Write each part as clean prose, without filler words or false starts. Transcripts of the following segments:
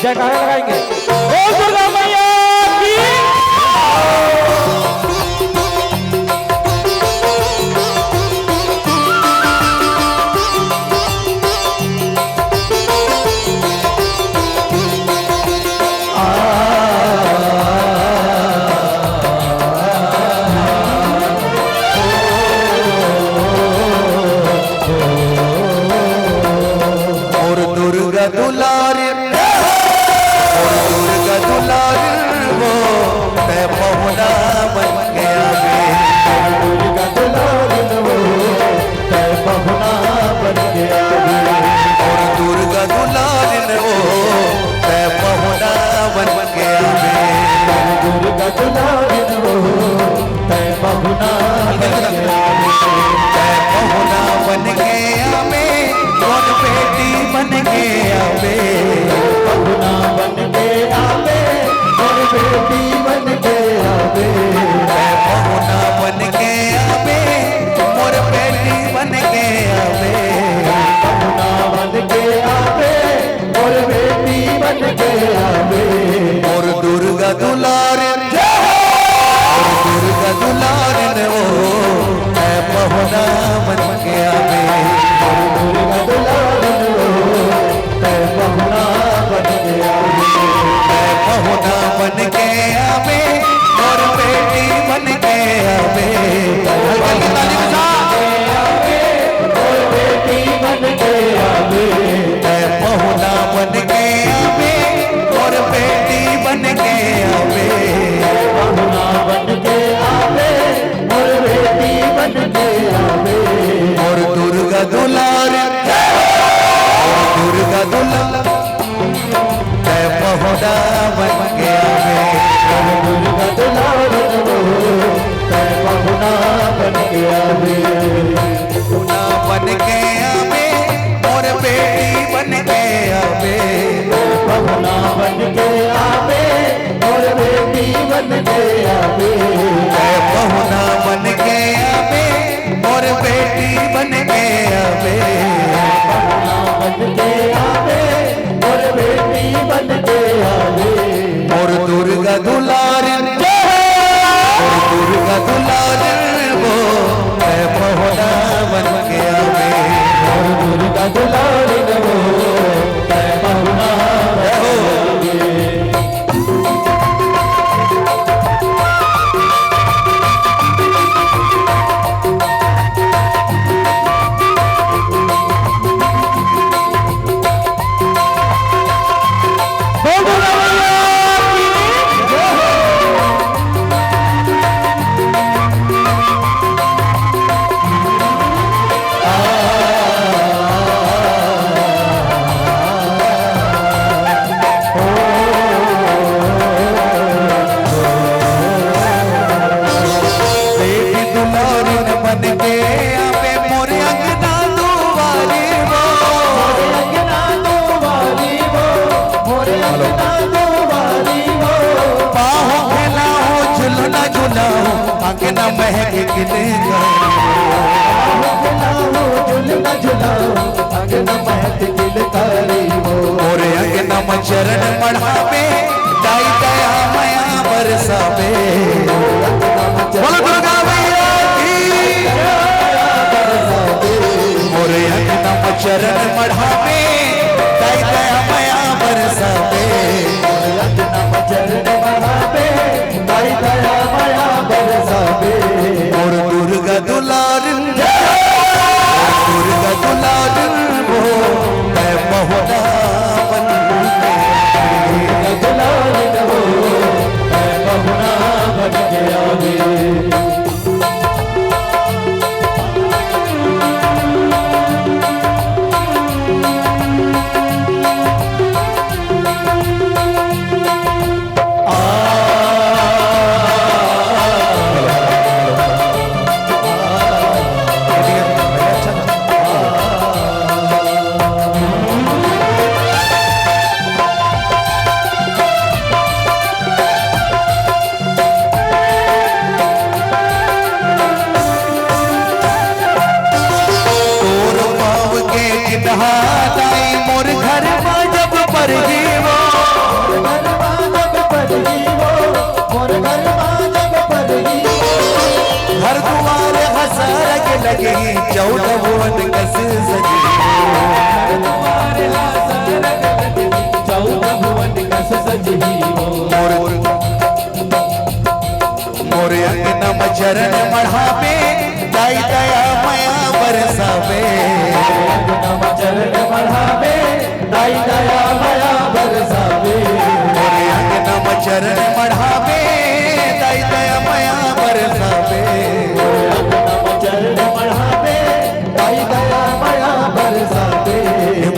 जयकारा लगाएंगे। ओ दुर्गा मैया की चरण बढ़ावे दाई दया माया बरसावे। बोलो दुर्गा मैया की मोरे अंगनम चरण बढ़ावे दाई दया माया बरसावे। चरण बढ़ावे दाई दया माया बरसावे। और दुर्गा दुलार दुर्गा दुलार वो मैं बहुना मोर घर जब पर जीवो लगी 14 भुवन कस सजी तुम्हारे हाथ रंग 14 भुवन कस सजी मोर अंगनम चरण मढ़ावे दाई दया मया बरसावे अंगनम चरण बढ़ावे दाई दया माया बरसावे मोर अंगनम चरण मढ़ावे दाई दया मया बरसावे अंगनम चरण बढ़ावे दाई दया माया बरसावे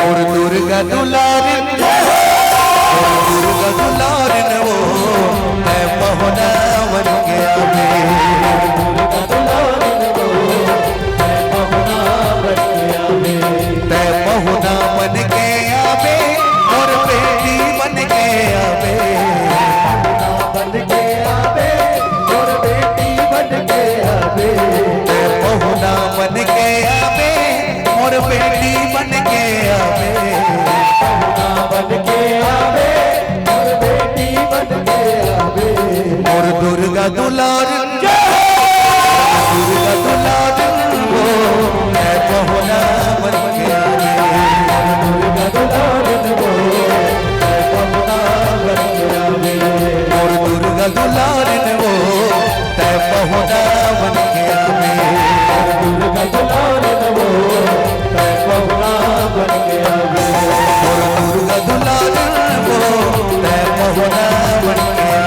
मोर दुर्गा दुलारिन वो मैं पहुना बन गया मैं पहुना बन गया बे और बेटी बन गया बे बन गया बे और बेटी बन गया बे मैं पहुना बन गया बे और बेटी बन गया बे बन गया बे और बेटी बन गया बे और दुर्गा दुलारिन वो मैं पहुना बन गया दुर्गा दुलारिन वो मैं पहुना बन गया बे और दुर्गा दुलारिन वो मैं पहुना बन गया दुर्गा दुलारिन वो मैं पहुना बन गया बे और दुर्गा दुलारिन वो मैं पहुना बन गया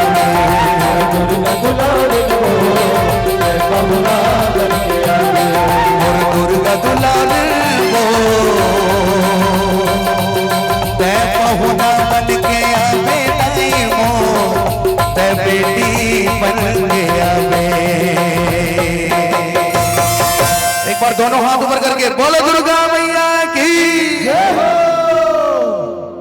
दुर्गा दुलारिन वो मैं पहुना बन गया बे और दुर्गा दुलारिन वो मैं पहुना बन गया बेटी मो मैं बेटी बन गया बे। एक बार दोनों हाथ ऊपर करके बोलो दुर्गा मैया की।